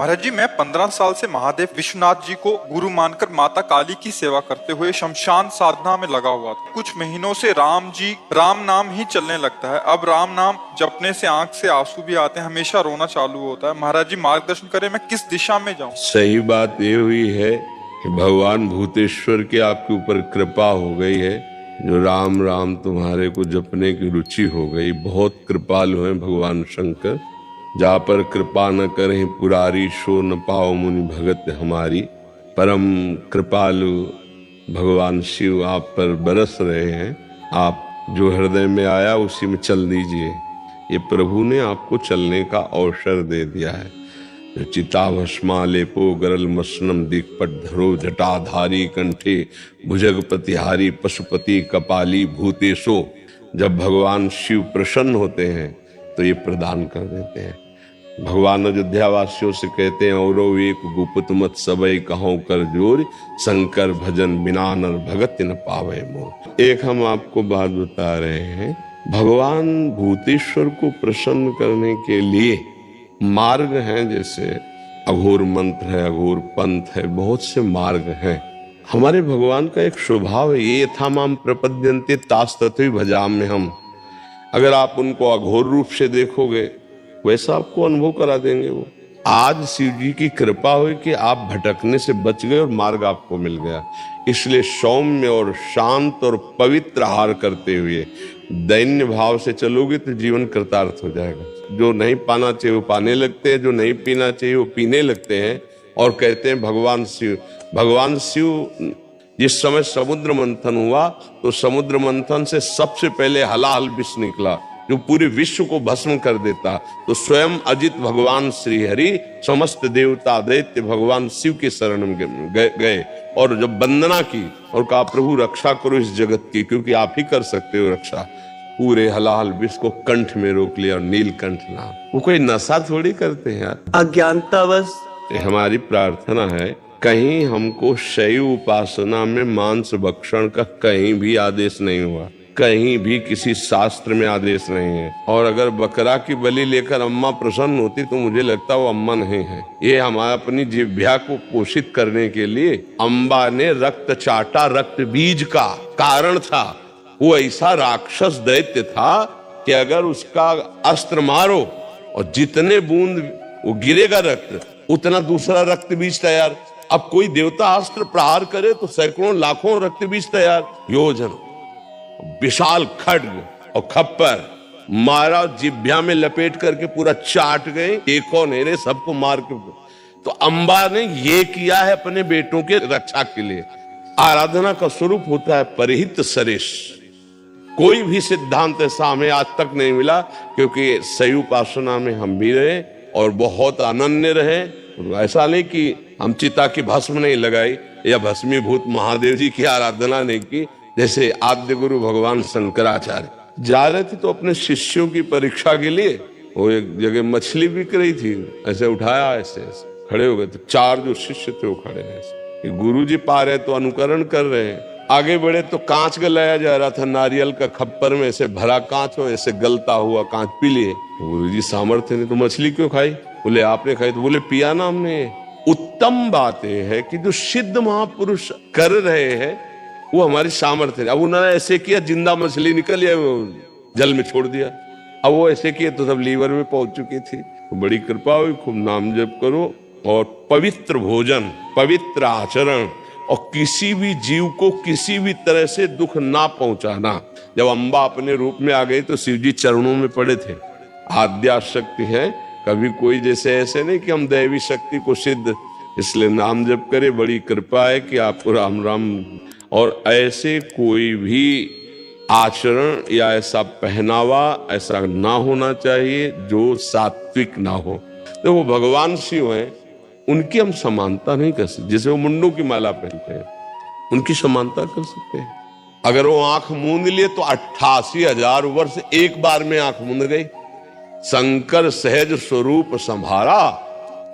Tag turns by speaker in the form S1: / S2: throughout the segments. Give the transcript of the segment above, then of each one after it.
S1: महाराज जी, मैं 15 साल से महादेव विश्वनाथ जी को गुरु मानकर माता काली की सेवा करते हुए शमशान साधना में लगा हुआ था। कुछ महीनों से राम नाम ही चलने लगता है। अब राम नाम जपने से आंख से आंसू भी आते हैं, हमेशा रोना चालू होता है। महाराज जी मार्गदर्शन करें, मैं किस दिशा में जाऊं?
S2: सही बात ये हुई है कि भगवान भूतेश्वर की आपके ऊपर कृपा हो गई है, जो राम राम तुम्हारे को जपने की रुचि हो गई। बहुत कृपालु हैं भगवान शंकर। जा पर कृपा न करें पुरारी, सो न पाओ मुनि भगत हमारी। परम कृपालु भगवान शिव आप पर बरस रहे हैं। आप जो हृदय में आया उसी में चल दीजिए। ये प्रभु ने आपको चलने का अवसर दे दिया है। जो चिताभस्मा लेपो गरल मसनम दिक्पट धरो, जटाधारी कंठे भुजगपतिहारी, पशुपति कपाली भूतेशो। जब भगवान शिव प्रसन्न होते हैं तो ये प्रदान कर देते हैं। भगवान अयोध्या वासियों से कहते हैं, औरो एक गुप्त मत सबई कहो कर जोर, शंकर भजन बिना नर भगत न पावे मोर। एक हम आपको बात बता रहे हैं, भगवान भूतेश्वर को प्रसन्न करने के लिए मार्ग हैं। जैसे अघोर मंत्र है, अघोर पंथ है, बहुत से मार्ग हैं। हमारे भगवान का एक स्वभाव है, ये यथा माम प्रपद्यन्ते तास तथैव भजाम्य हम। अगर आप उनको अघोर रूप से देखोगे वैसा आपको अनुभव करा देंगे वो। आज शिव जी की कृपा हुई कि आप भटकने से बच गए और मार्ग आपको मिल गया। इसलिए सौम्य और शांत और पवित्र आहार करते हुए दैन्य भाव से चलोगे तो जीवन कृतार्थ हो जाएगा। जो नहीं पाना चाहिए वो पाने लगते हैं, जो नहीं पीना चाहिए वो पीने लगते हैं और कहते हैं भगवान शिव जिस समय समुद्र मंथन हुआ तो समुद्र मंथन से सबसे पहले हलाहल विष निकला जो पूरे विश्व को भस्म कर देता। तो स्वयं अजित भगवान श्री हरि समस्त देवता दैत्य भगवान शिव के शरण में गए और जब वंदना की और कहा प्रभु रक्षा करो इस जगत की, क्योंकि आप ही कर सकते हो रक्षा। पूरे हलाहल विष को कंठ में रोक लिया और नीलकंठ नाम। वो कोई नशा थोड़ी करते हैं यार,
S3: अज्ञानतावश।
S2: हमारी प्रार्थना है कहीं हमको शैव उपासना में मांस भक्षण का कहीं भी आदेश नहीं हुआ, कहीं भी किसी शास्त्र में आदेश नहीं है। और अगर बकरा की बलि लेकर अम्मा प्रसन्न होती तो मुझे लगता वो अम्मा नहीं है। ये हमारा अपनी जिह्वा को पोषित करने के लिए अम्बा ने रक्त चाटा, रक्त बीज का कारण था। वो ऐसा राक्षस दैत्य था कि अगर उसका अस्त्र मारो और जितने बूंद वो गिरेगा रक्त, उतना दूसरा रक्त बीज तैयार। अब कोई देवता अस्त्र प्रहार करे तो सैकड़ों लाखों रक्त बीज तैयार। योजन विशाल खड्ग और खप्पर मारा, जिभ्या में लपेट करके पूरा चाट गए, एको नेरे सबको मार के। तो अम्बा ने ये किया है अपने बेटों के रक्षा के लिए। आराधना का स्वरूप होता है परिहित सरेश। कोई भी सिद्धांत ऐसा हमें आज तक नहीं मिला, क्योंकि शैव उपासना में हम भी रहे और बहुत अनन्य रहे। ऐसा नहीं कि हम चिता की भस्म नहीं लगाई या भस्मीभूत महादेव जी की आराधना नहीं की। जैसे आद्य गुरु भगवान शंकराचार्य जा रहे थे तो अपने शिष्यों की परीक्षा के लिए वो एक जगह मछली बिक रही थी, ऐसे उठाया, ऐसे खड़े हो गए। तो 4 जो शिष्य थे वो खड़े हैं, गुरु जी पा रहे तो अनुकरण कर रहे हैं। आगे बढ़े तो कांच गलाया जा रहा था, नारियल का खप्पर में ऐसे भरा कांच हो, ऐसे गलता हुआ कांच पी लिए। गुरु जी सामर्थ्य ने तो मछली क्यों खाई? बोले आपने खाई। तो बोले पिया ना हमने। उत्तम बात यह है कि जो सिद्ध महापुरुष कर रहे हैं वो हमारी सामर्थ्य है। अब उन्होंने ऐसे किया, जिंदा मछली निकल गया, जल में छोड़ दिया। अब वो ऐसे किए तो सब लीवर में पहुंच चुकी थी। तो बड़ी कृपा हुई, खूब नाम जप करो और पवित्र भोजन, पवित्र आचरण और किसी भी जीव को किसी भी तरह से दुख ना पहुंचाना। जब अम्बा अपने रूप में आ गई तो शिव जी चरणों में पड़े थे। आद्या शक्ति है, कभी कोई जैसे ऐसे नहीं कि हम दैवी शक्ति को सिद्ध, इसलिए नाम जप करे। बड़ी कृपा है कि आपको राम राम। और ऐसे कोई भी आचरण या ऐसा पहनावा ऐसा ना होना चाहिए जो सात्विक ना हो। तो वो भगवान शिव हैं, उनकी हम समानता नहीं कर सकते। जैसे वो मुंडों की माला पहनते हैं, उनकी समानता कर सकते हैं। अगर वो आंख मूंद लिए तो 88,000 वर्ष एक बार में आंख मूंद गई। शंकर सहज स्वरूप संभारा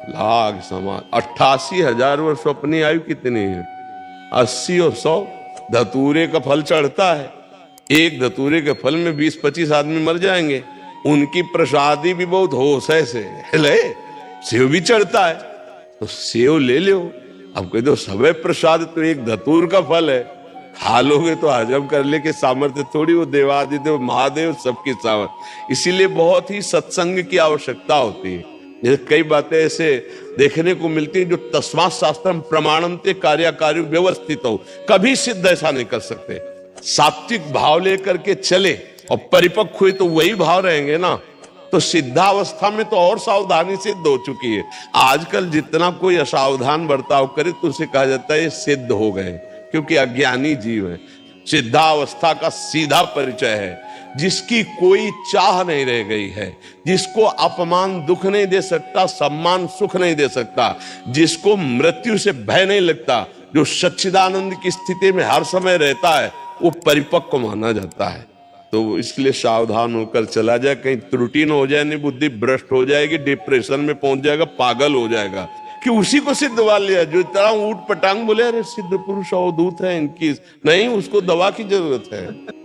S2: लाग समान। 88,000 वर्ष। अपनी आयु कितनी है? 80 और 100। धतूरे का फल चढ़ता है, एक धतूरे के फल में 20-25 आदमी मर जाएंगे। उनकी प्रसादी भी बहुत होश है से ले, शिव भी चढ़ता है। तो सेव ले लो। अब कह दो सबे प्रसाद तो एक धतूर का फल है, खा लोगे तो हजम करने के सामर्थ्य थोड़ी, वो देवादिदेव महादेव सबकी सामर्थ्य। इसीलिए बहुत ही सत्संग की आवश्यकता होती है। जैसे कई बातें ऐसे देखने को मिलती हैं जो तस्मात् शास्त्रम प्रमाणन्ते कार्याकारी व्यवस्थित हो, कभी सिद्ध ऐसा नहीं कर सकते। सात्विक भाव लेकर के चले और परिपक्व हुए तो वही भाव रहेंगे ना। तो सिद्धावस्था में तो और सावधानी सिद्ध हो चुकी है। आजकल जितना कोई असावधान बर्ताव करे तो उसे कहा जाता है ये सिद्ध हो गए, क्योंकि अज्ञानी जीव है। सिद्धावस्था का सीधा परिचय है जिसकी कोई चाह नहीं रह गई है, जिसको अपमान दुख नहीं दे सकता, सम्मान सुख नहीं दे सकता, जिसको मृत्यु से भय नहीं लगता, जो सच्चिदानंद की स्थिति में हर समय रहता है, वो परिपक्व माना जाता है। तो इसलिए सावधान होकर चला जाए, कहीं त्रुटि न हो जाए, नहीं बुद्धि भ्रष्ट हो जाएगी, डिप्रेशन में पहुंच जाएगा, पागल हो जाएगा कि उसी को सिद्ध मान लिया। जो तरह ऊट पटांग बोले अरे सिद्ध पुरुष अवधूत है इनकी, नहीं, उसको दवा की जरूरत है।